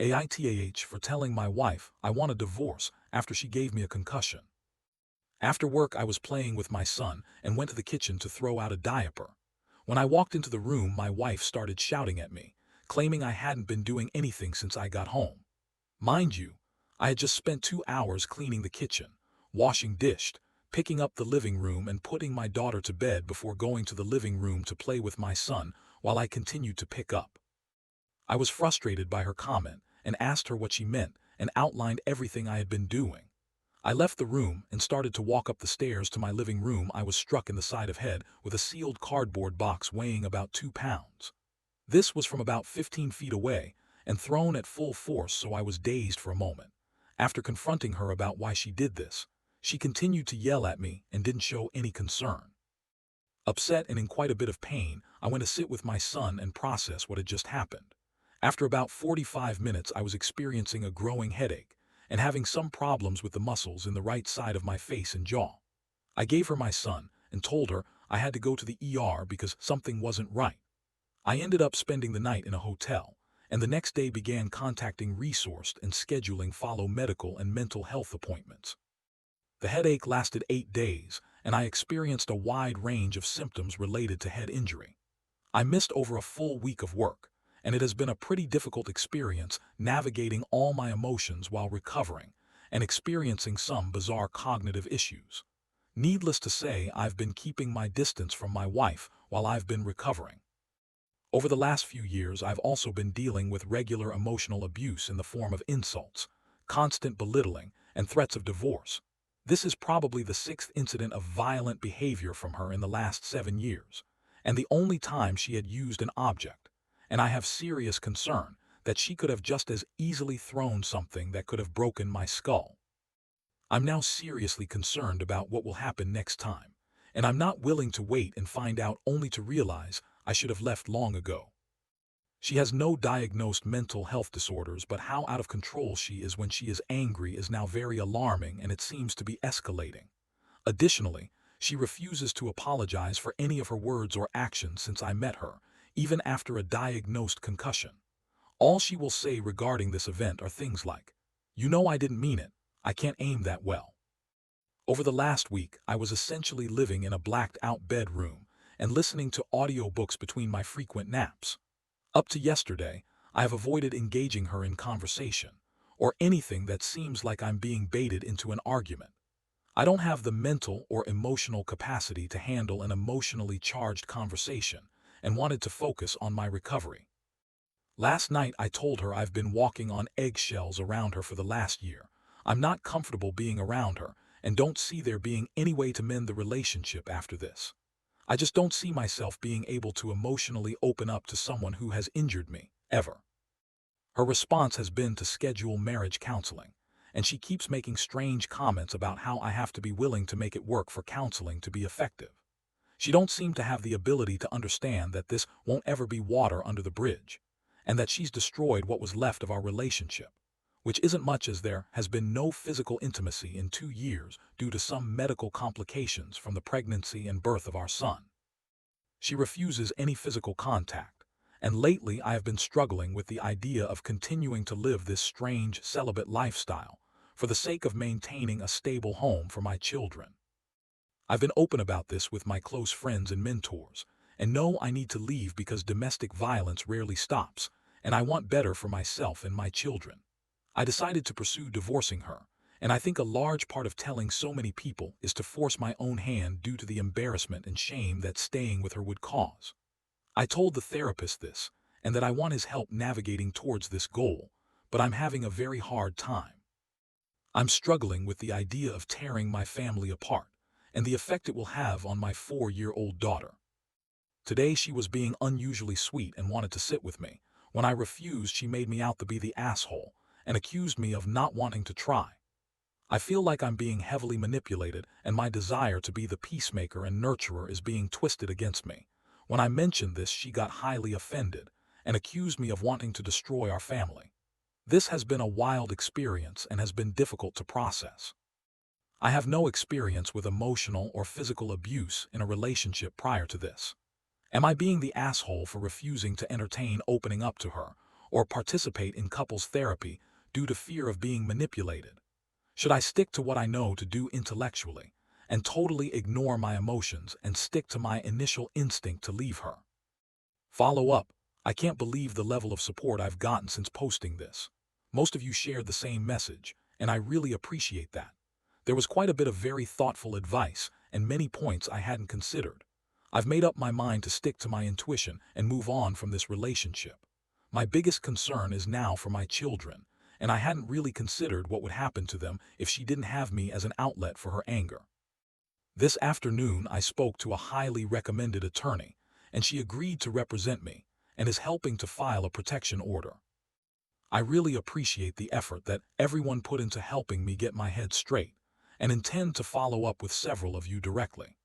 AITAH for telling my wife I want a divorce after she gave me a concussion. After work I was playing with my son and went to the kitchen to throw out a diaper. When I walked into the room my wife started shouting at me, claiming I hadn't been doing anything since I got home. Mind you, I had just spent 2 hours cleaning the kitchen, washing dishes, picking up the living room and putting my daughter to bed before going to the living room to play with my son while I continued to pick up. I was frustrated by her comment and asked her what she meant and outlined everything I had been doing. I left the room and started to walk up the stairs to my living room. I was struck in the side of head with a sealed cardboard box weighing about 2 pounds. This was from about 15 feet away and thrown at full force, so I was dazed for a moment. After confronting her about why she did this, she continued to yell at me and didn't show any concern. Upset and in quite a bit of pain, I went to sit with my son and process what had just happened. After about 45 minutes I was experiencing a growing headache and having some problems with the muscles in the right side of my face and jaw. I gave her my son and told her I had to go to the ER because something wasn't right. I ended up spending the night in a hotel, and the next day began contacting resourced and scheduling follow medical and mental health appointments. The headache lasted 8 days, and I experienced a wide range of symptoms related to head injury. I missed over a full week of work, and it has been a pretty difficult experience navigating all my emotions while recovering and experiencing some bizarre cognitive issues. Needless to say, I've been keeping my distance from my wife while I've been recovering. Over the last few years, I've also been dealing with regular emotional abuse in the form of insults, constant belittling, and threats of divorce. This is probably the 6th incident of violent behavior from her in the last 7 years, and the only time she had used an object, and I have serious concern that she could have just as easily thrown something that could have broken my skull. I'm now seriously concerned about what will happen next time, and I'm not willing to wait and find out only to realize I should have left long ago. She has no diagnosed mental health disorders, but how out of control she is when she is angry is now very alarming, and it seems to be escalating. Additionally, she refuses to apologize for any of her words or actions since I met her, even after a diagnosed concussion. All she will say regarding this event are things like, "You know I didn't mean it, I can't aim that well." Over the last week, I was essentially living in a blacked-out bedroom and listening to audiobooks between my frequent naps. Up to yesterday, I have avoided engaging her in conversation, or anything that seems like I'm being baited into an argument. I don't have the mental or emotional capacity to handle an emotionally charged conversation and wanted to focus on my recovery. Last night I told her I've been walking on eggshells around her for the last year. I'm not comfortable being around her and don't see there being any way to mend the relationship after this. I just don't see myself being able to emotionally open up to someone who has injured me, ever. Her response has been to schedule marriage counseling, and she keeps making strange comments about how I have to be willing to make it work for counseling to be effective. She don't seem to have the ability to understand that this won't ever be water under the bridge, and that she's destroyed what was left of our relationship, which isn't much as there has been no physical intimacy in 2 years due to some medical complications from the pregnancy and birth of our son. She refuses any physical contact, and lately I have been struggling with the idea of continuing to live this strange celibate lifestyle for the sake of maintaining a stable home for my children. I've been open about this with my close friends and mentors, and know I need to leave because domestic violence rarely stops, and I want better for myself and my children. I decided to pursue divorcing her, and I think a large part of telling so many people is to force my own hand due to the embarrassment and shame that staying with her would cause. I told the therapist this, and that I want his help navigating towards this goal, but I'm having a very hard time. I'm struggling with the idea of tearing my family apart, and the effect it will have on my 4-year-old daughter. Today she was being unusually sweet and wanted to sit with me. When I refused, she made me out to be the asshole and accused me of not wanting to try. I feel like I'm being heavily manipulated, and my desire to be the peacemaker and nurturer is being twisted against me. When I mentioned this, she got highly offended and accused me of wanting to destroy our family. This has been a wild experience and has been difficult to process. I have no experience with emotional or physical abuse in a relationship prior to this. Am I being the asshole for refusing to entertain opening up to her, or participate in couples therapy due to fear of being manipulated? Should I stick to what I know to do intellectually and totally ignore my emotions and stick to my initial instinct to leave her? Follow up. I can't believe the level of support I've gotten since posting this. Most of you shared the same message, and I really appreciate that. There was quite a bit of very thoughtful advice and many points I hadn't considered. I've made up my mind to stick to my intuition and move on from this relationship. My biggest concern is now for my children, and I hadn't really considered what would happen to them if she didn't have me as an outlet for her anger. This afternoon I spoke to a highly recommended attorney, and she agreed to represent me and is helping to file a protection order. I really appreciate the effort that everyone put into helping me get my head straight, and intend to follow up with several of you directly.